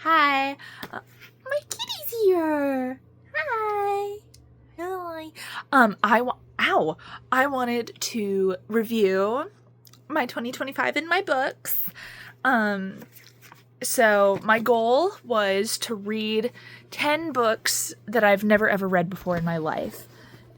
Hi. My kitty's here. Hi. Hi. I wanted to review my 2025 in my books. So my goal was to read 10 books that I've never ever read before in my life.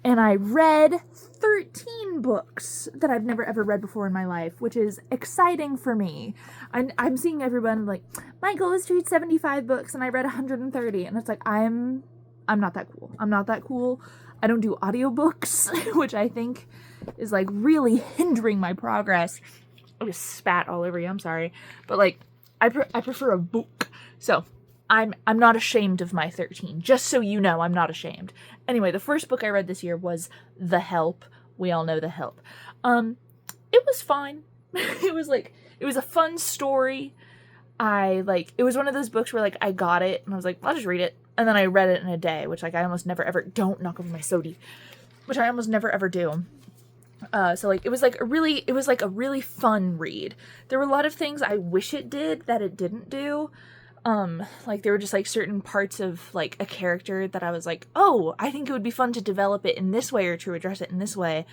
And I read 13 books that I've never ever read before in my life, which is exciting for me. I'm seeing everyone like, my goal is to read 75 books and I read 130. And it's like, I'm not that cool. I'm not that cool. I don't do audiobooks, which I think is like really hindering my progress. I just spat all over you. I'm sorry. But like, I prefer a book. So I'm not ashamed of my 13. Just so you know, I'm not ashamed. Anyway, the first book I read this year was The Help. We all know The Help. It was fine. It was a fun story. It was one of those books where like I got it and I was like, I'll just read it. And then I read it in a day, which like I almost never ever, don't knock over my sody, which I almost never ever do. So like it was like a really fun read. There were a lot of things I wish it did that it didn't do. Like there were just like certain parts of like a character that I was like, oh, I think it would be fun to develop it in this way or to address it in this way.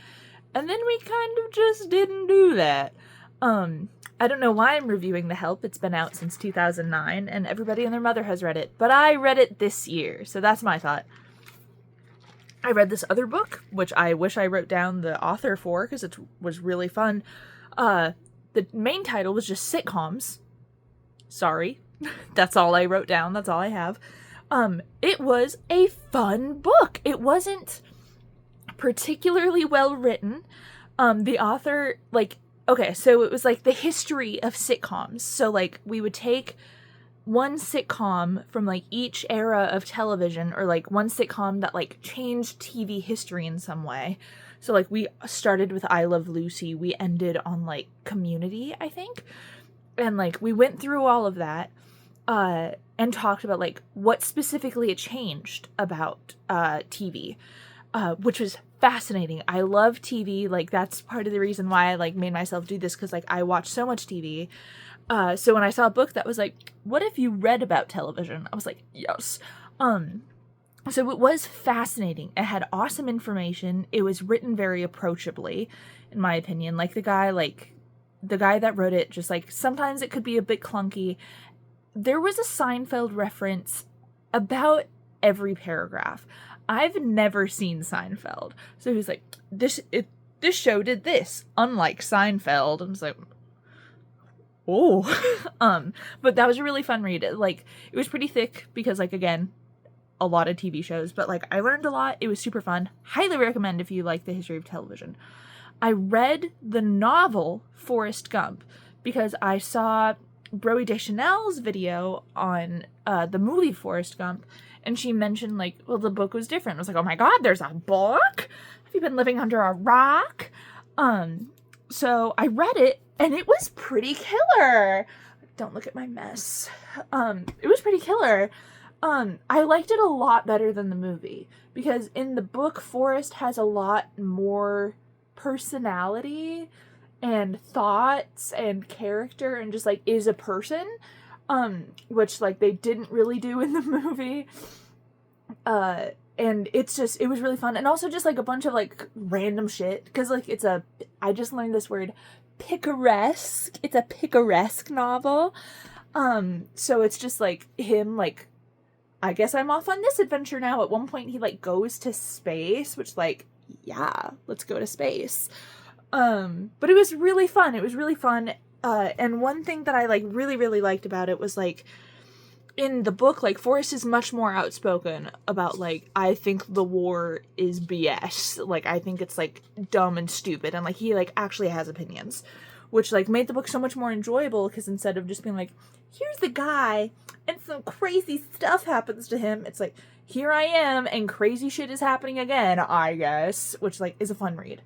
And then we kind of just didn't do that. I don't know why I'm reviewing The Help. It's been out since 2009 and everybody and their mother has read it, but I read it this year. So that's my thought. I read this other book, which I wish I wrote down the author for because it was really fun. The main title was just Sitcoms. Sorry. That's all I wrote down. That's all I have. It was a fun book. It wasn't particularly well written. The author, so it was like the history of sitcoms. So like we would take one sitcom from like each era of television, or like one sitcom that like changed TV history in some way. So like we started with I Love Lucy, we ended on like Community, I think. And like we went through all of that and talked about like what specifically it changed about TV, which was fascinating. I love TV. Like that's part of the reason why I like made myself do this, because like I watch so much TV. So when I saw a book that was like, what if you read about television? I was like, yes. So it was fascinating. It had awesome information. It was written very approachably, in my opinion. Like the guy that wrote it, just like sometimes it could be a bit clunky. There was a Seinfeld reference about every paragraph. I've never seen Seinfeld. So he was like, this show did this, unlike Seinfeld. I was like, oh. But that was a really fun read. Like, it was pretty thick because, like, again, a lot of TV shows, but like I learned a lot. It was super fun. Highly recommend if you like the history of television. I read the novel Forrest Gump because I saw Broe Deschanel's video on the movie Forrest Gump, and she mentioned like, well, the book was different. I was like, oh my god, there's a book? Have you been living under a rock? So I read it, and it was pretty killer. Don't look at my mess. It was pretty killer. I liked it a lot better than the movie, because in the book, Forrest has a lot more personality and thoughts and character and just like is a person, which like they didn't really do in the movie. And it was really fun, and also just like a bunch of like random shit, because like I just learned this word, picaresque. It's a picaresque novel. So it's just like him like, I guess I'm off on this adventure now. At one point he like goes to space, which like, yeah, let's go to space. But it was really fun. It was really fun. And one thing that I like really, really liked about it was like, in the book, like Forrest is much more outspoken about like, I think the war is BS. Like, I think it's like dumb and stupid. And like, he like actually has opinions, which like made the book so much more enjoyable, because instead of just being like, here's the guy and some crazy stuff happens to him, it's like, here I am and crazy shit is happening again, I guess, which like is a fun read.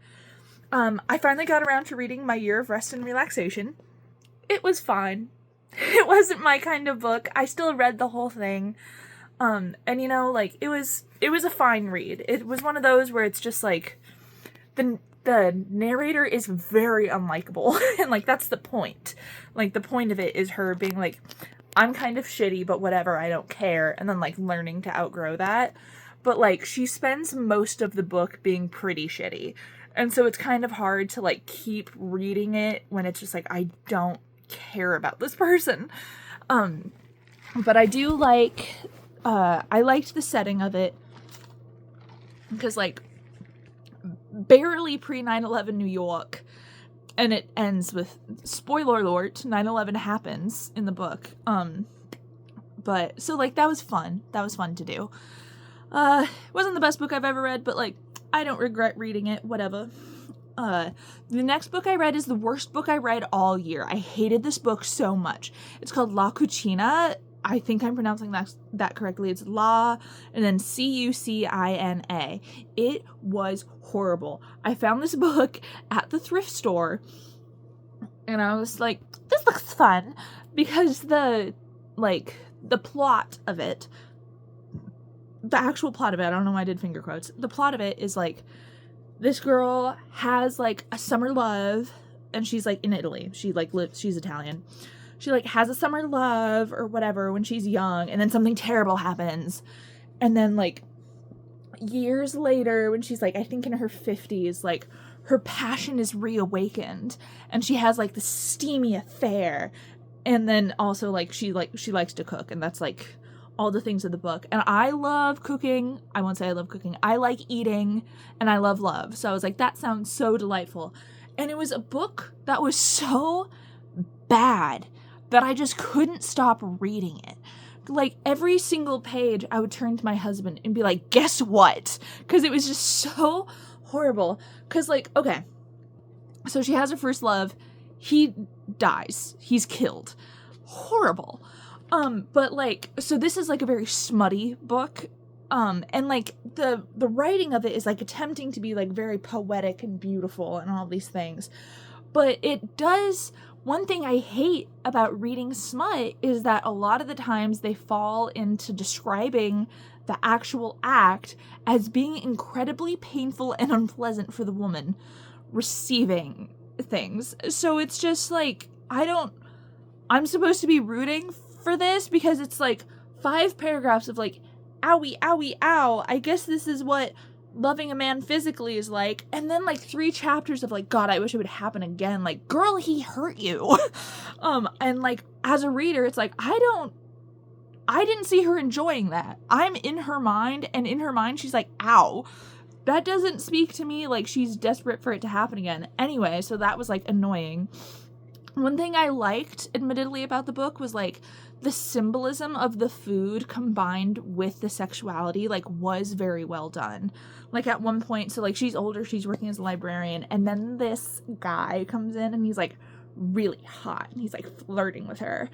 I finally got around to reading My Year of Rest and Relaxation. It was fine. It wasn't my kind of book. I still read the whole thing. And you know, like it was a fine read. It was one of those where it's just like the narrator is very unlikable, and like that's the point. Like the point of it is her being like, I'm kind of shitty, but whatever, I don't care, and then like learning to outgrow that. But like she spends most of the book being pretty shitty. And so it's kind of hard to like keep reading it when it's just like I don't care about this person. But I do like I liked the setting of it because like barely pre 9/11 New York, and it ends with spoiler alert, 9/11 happens in the book. But so like that was fun to do. It wasn't the best book I've ever read, but like I don't regret reading it, whatever. The next book I read is the worst book I read all year. I hated this book so much. It's called La Cucina. I think I'm pronouncing that correctly. It's La and then Cucina. It was horrible. I found this book at the thrift store and I was like, this looks fun, because the plot of it, the actual plot of it, I don't know why I did finger quotes. The plot of it is like this girl has like a summer love, and she's like in Italy. She like lives, she's Italian. She like has a summer love or whatever when she's young, and then something terrible happens. And then like years later, when she's like I think in her 50s, like her passion is reawakened and she has like this steamy affair. And then also like she likes to cook, and that's like all the things of the book. And I love cooking. I won't say I love cooking. I like eating and I love love. So I was like, that sounds so delightful. And it was a book that was so bad that I just couldn't stop reading it. Like every single page I would turn to my husband and be like, guess what? Because it was just so horrible. Because like, okay, so she has her first love. He dies. He's killed. Horrible. But like, so this is like a very smutty book. And like the writing of it is like attempting to be like very poetic and beautiful and all these things. But it does, one thing I hate about reading smut is that a lot of the times they fall into describing the actual act as being incredibly painful and unpleasant for the woman receiving things. So it's just like, I'm supposed to be rooting for this because it's like 5 paragraphs of like, owie, owie, ow, I guess this is what loving a man physically is like, and then like 3 chapters of like, God, I wish it would happen again, like, girl, he hurt you. And like as a reader, it's like I didn't see her enjoying that. I'm in her mind, and in her mind she's like, ow, that doesn't speak to me like she's desperate for it to happen again. Anyway, so that was like annoying. One thing I liked, admittedly, about the book was like the symbolism of the food combined with the sexuality, like, was very well done. Like at one point, so like she's older, she's working as a librarian, and then this guy comes in and he's like really hot and he's like flirting with her.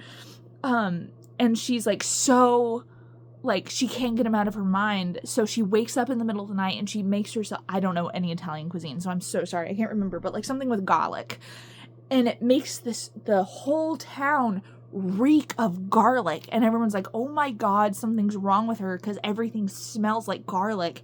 And she's like so like she can't get him out of her mind, so she wakes up in the middle of the night and she makes herself, I don't know any Italian cuisine, so I'm so sorry, I can't remember, but like something with garlic. And it makes the whole town reek of garlic. And everyone's like, oh my God, something's wrong with her because everything smells like garlic.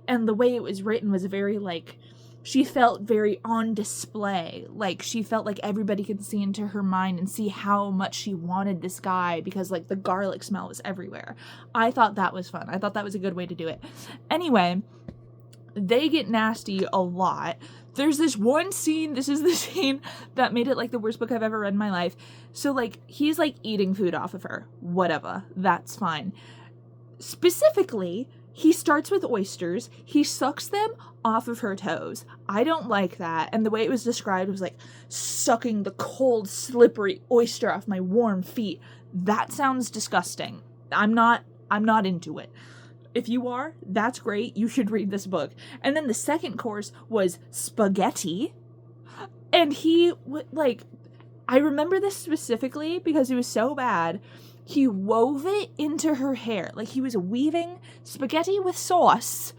And the way it was written was very like, she felt very on display. Like she felt like everybody could see into her mind and see how much she wanted this guy because like the garlic smell was everywhere. I thought that was fun. I thought that was a good way to do it. Anyway, they get nasty a lot. There's this one scene, this is the scene that made it like the worst book I've ever read in my life. So like, he's like eating food off of her. Whatever, that's fine. Specifically, he starts with oysters. He sucks them off of her toes. I don't like that. And the way it was described was like sucking the cold, slippery oyster off my warm feet. That sounds disgusting. I'm not into it. If you are, that's great. You should read this book. And then the second course was spaghetti. And he, like, I remember this specifically because it was so bad. He wove it into her hair. Like, he was weaving spaghetti with sauce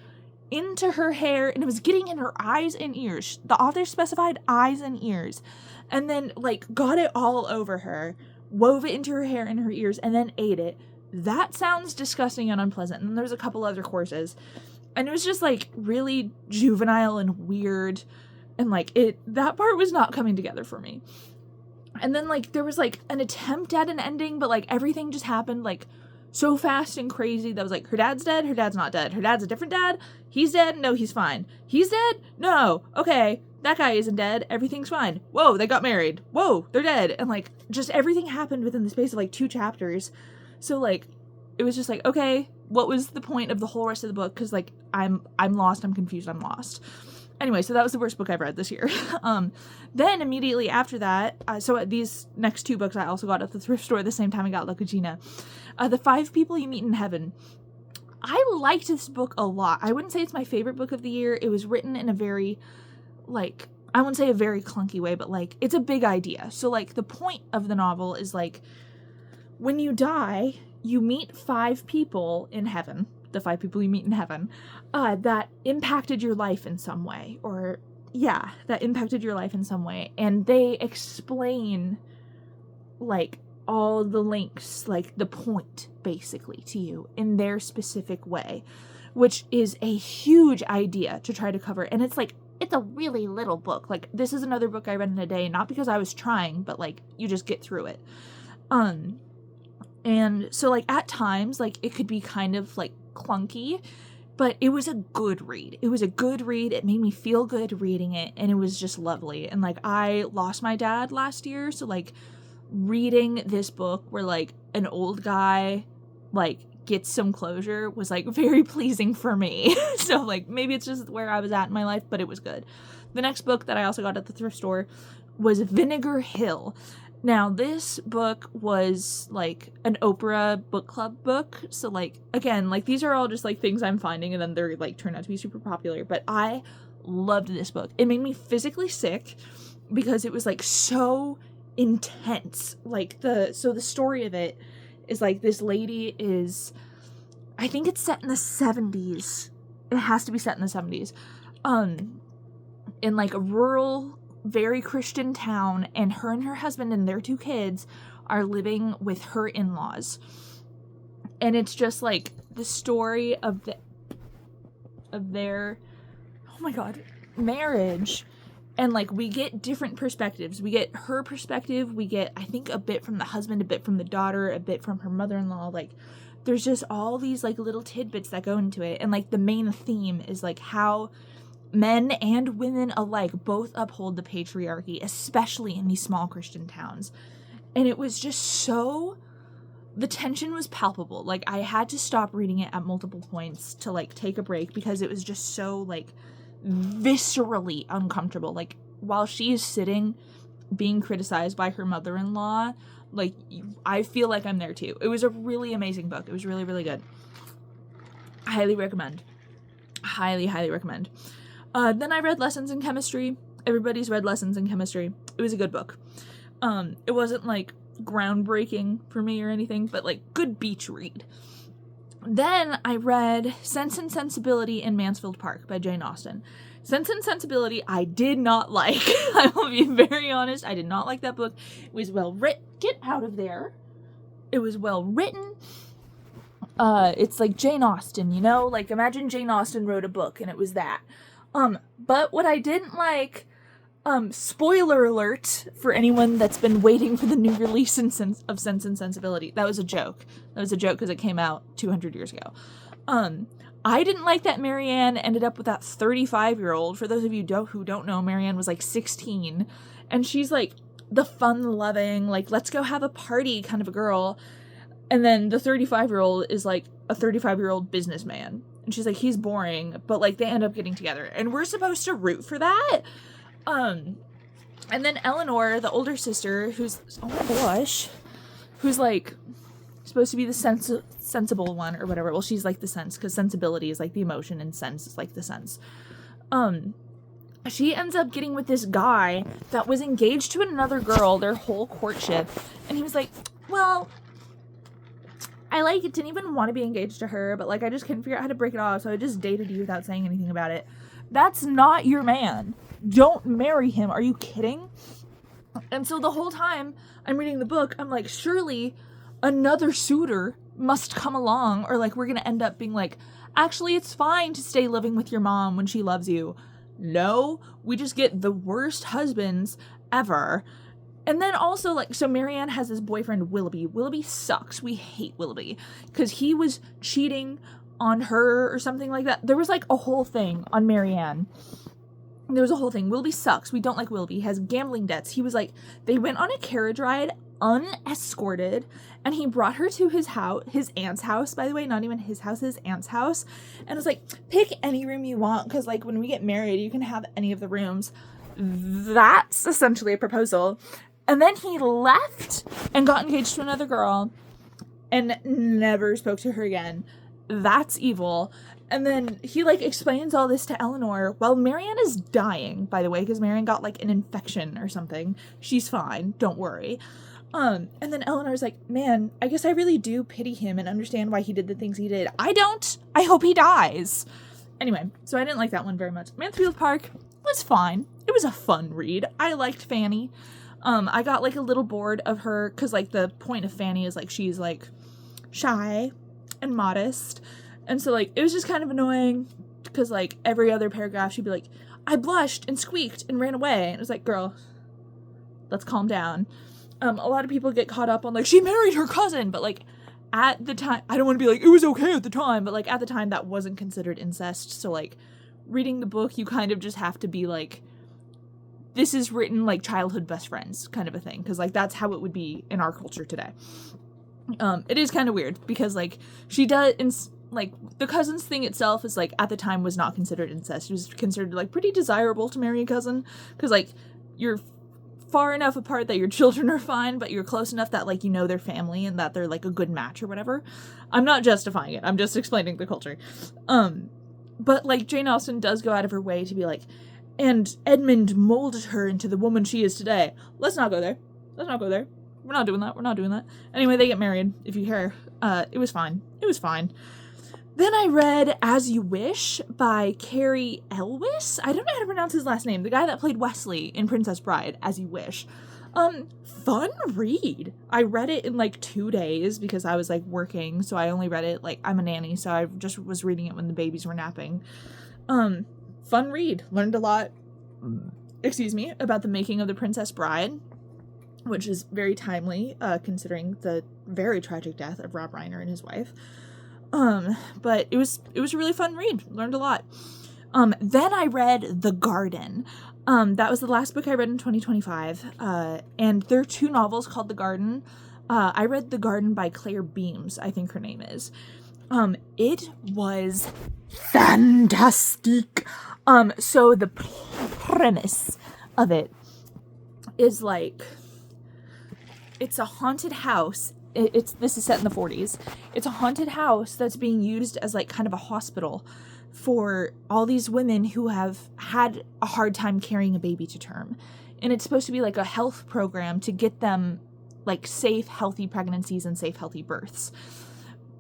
into her hair, and it was getting in her eyes and ears. The author specified eyes and ears. And then, like, got it all over her, wove it into her hair and her ears, and then ate it. That sounds disgusting and unpleasant. And there's a couple other courses. And it was just, like, really juvenile and weird. And, like, that part was not coming together for me. And then, like, there was, like, an attempt at an ending, but, like, everything just happened, like, so fast and crazy that was like, her dad's dead, her dad's not dead, her dad's a different dad, he's dead, no, he's fine. He's dead? No, okay, that guy isn't dead, everything's fine. Whoa, they got married. Whoa, they're dead. And, like, just everything happened within the space of, like, 2 chapters. So, like, it was just like, okay, what was the point of the whole rest of the book? Because, like, I'm lost, I'm confused, I'm lost. Anyway, so that was the worst book I've read this year. Then immediately after that, so these next 2 books I also got at the thrift store the same time I got La Cucina. The 5 People You Meet in Heaven. I liked this book a lot. I wouldn't say it's my favorite book of the year. It was written in a very, like, I wouldn't say a very clunky way, but, like, it's a big idea. So, like, the point of the novel is, like, when you die, you meet 5 people in heaven, the 5 people you meet in heaven, that impacted your life in some way, or, yeah, that impacted your life in some way, and they explain, like, all the links, like, the point, basically, to you, in their specific way, which is a huge idea to try to cover, and it's, like, it's a really little book. Like, this is another book I read in a day, not because I was trying, but, like, you just get through it. And so, like, at times, like, it could be kind of, like, clunky, but it was a good read. It was a good read. It made me feel good reading it, and it was just lovely. And, like, I lost my dad last year, so, like, reading this book where, like, an old guy, like, gets some closure was, like, very pleasing for me. So, like, maybe it's just where I was at in my life, but it was good. The next book that I also got at the thrift store was Vinegar Hill. Now, this book was, like, an Oprah book club book, so, like, again, like, these are all just, like, things I'm finding, and then they're, like, turned out to be super popular, but I loved this book. It made me physically sick, because it was, like, so intense. Like, the story of it is, like, this lady is, I think it's set in the 70s. It has to be set in the 70s. In, like, a rural, very Christian town, and her husband and their 2 kids are living with her in-laws. And it's just, like, the story of their, oh my god, marriage. And, like, we get different perspectives. We get her perspective, we get, I think, a bit from the husband, a bit from the daughter, a bit from her mother-in-law. Like, there's just all these, like, little tidbits that go into it. And, like, the main theme is, like, how men and women alike both uphold the patriarchy, especially in these small Christian towns. And it was just so, the tension was palpable. Like, I had to stop reading it at multiple points to, like, take a break, because it was just so, like, viscerally uncomfortable. Like, while she is sitting being criticized by her mother-in-law, like, I feel like I'm there too. It was a really amazing book. It was really, really good. Highly recommend. Highly, highly recommend. Then I read Lessons in Chemistry. Everybody's read Lessons in Chemistry. It was a good book. It wasn't, like, groundbreaking for me or anything, but, like, good beach read. Then I read Sense and Sensibility in Mansfield Park by Jane Austen. Sense and Sensibility I did not like. I will be very honest. I did not like that book. It was well written. Get out of there. It was well written. It's like Jane Austen, you know? Like, imagine Jane Austen wrote a book and it was that. But what I didn't like, spoiler alert for anyone that's been waiting for the new release of Sense and Sensibility. That was a joke. That was a joke because it came out 200 years ago. I didn't like that Marianne ended up with that 35-year-old. For those of you who don't know, Marianne was like 16. And she's like the fun-loving, like, let's go have a party kind of a girl. And then the 35-year-old is like a 35-year-old businessman. And she's like, he's boring, but, like, they end up getting together. And we're supposed to root for that? And then Eleanor, the older sister, who's, oh my gosh, who's, like, supposed to be the sensible one or whatever. Well, she's, like, the sense, because sensibility is, like, the emotion, and sense is, like, the sense. She ends up getting with this guy that was engaged to another girl their whole courtship. And he was like, well, I, like, didn't even want to be engaged to her, but, like, I just couldn't figure out how to break it off, so I just dated you without saying anything about it. That's not your man. Don't marry him. Are you kidding? And so the whole time I'm reading the book, I'm like, surely another suitor must come along, or, like, we're gonna end up being like, actually, it's fine to stay living with your mom when she loves you. No, we just get the worst husbands ever. And then also, like, so Marianne has this boyfriend, Willoughby. Willoughby sucks. We hate Willoughby because he was cheating on her or something like that. There was, like, a whole thing on Marianne. There was a whole thing. Willoughby sucks. We don't like Willoughby. He has gambling debts. He was like, they went on a carriage ride unescorted, and he brought her to his house, his aunt's house, by the way, not even his house, his aunt's house, and was like, pick any room you want, because, like, when we get married, you can have any of the rooms. That's essentially a proposal. And then he left and got engaged to another girl and never spoke to her again. That's evil. And then he, like, explains all this to Eleanor while Marianne is dying, by the way, because Marianne got, like, an infection or something. She's fine. Don't worry. And then Eleanor's like, man, I guess I really do pity him and understand why he did the things he did. I don't. I hope he dies. Anyway, so I didn't like that one very much. Mansfield Park was fine. It was a fun read. I liked Fanny. I got, like, a little bored of her because, like, the point of Fanny is, like, she's, like, shy and modest. And so, like, it was just kind of annoying because, like, every other paragraph she'd be like, I blushed and squeaked and ran away. And it was like, girl, let's calm down. A lot of people get caught up on, like, she married her cousin. But, like, at the time, I don't want to be like, it was okay at the time. But, like, at the time, that wasn't considered incest. So, like, reading the book, you kind of just have to be like, this is written like childhood best friends kind of a thing. Because, like, that's how it would be in our culture today. It is kind of weird because, like, she does, like, the cousins thing itself is, like, at the time was not considered incest. It was considered, like, pretty desirable to marry a cousin. Because, like, you're far enough apart that your children are fine, but you're close enough that, like, you know their family and that they're, like, a good match or whatever. I'm not justifying it. I'm just explaining the culture. But, like, Jane Austen does go out of her way to be like, and Edmund molded her into the woman she is today. Let's not go there. Let's not go there. We're not doing that. We're not doing that. Anyway, they get married, if you care. It was fine. It was fine. Then I read As You Wish by Cary Elwes. I don't know how to pronounce his last name. The guy that played Wesley in Princess Bride, As You Wish. Fun read. I read it in, like, 2 days because I was, like, working. So I only read it, like, I'm a nanny. So I just was reading it when the babies were napping. Fun read. Learned a lot, about the making of The Princess Bride, which is very timely, considering the very tragic death of Rob Reiner and his wife. But it was a really fun read. Learned a lot. Then I read The Garden. That was the last book I read in 2025. And there are 2 novels called The Garden. I read The Garden by Claire Beams, I think her name is. It was fantastic. So the premise of it is, like, it's a haunted house. This is set in the 40s. It's a haunted house that's being used as, like, kind of a hospital for all these women who have had a hard time carrying a baby to term. And it's supposed to be, like, a health program to get them, like, safe, healthy pregnancies and safe, healthy births.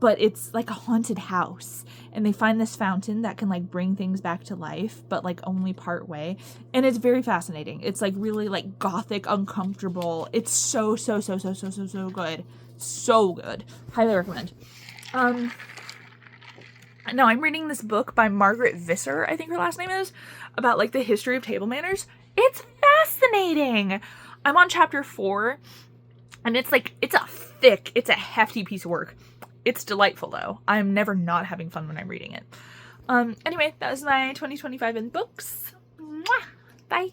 But it's, like, a haunted house. And they find this fountain that can, like, bring things back to life, but, like, only part way. And it's very fascinating. It's, like, really, like, gothic, uncomfortable. It's so good. So good. Highly recommend. Now I'm reading this book by Margaret Visser, I think her last name is, about, like, the history of table manners. It's fascinating. I'm on chapter 4, and it's, like, it's a hefty piece of work. It's delightful, though. I'm never not having fun when I'm reading it. Anyway, that was my 2025 in books. Mwah! Bye.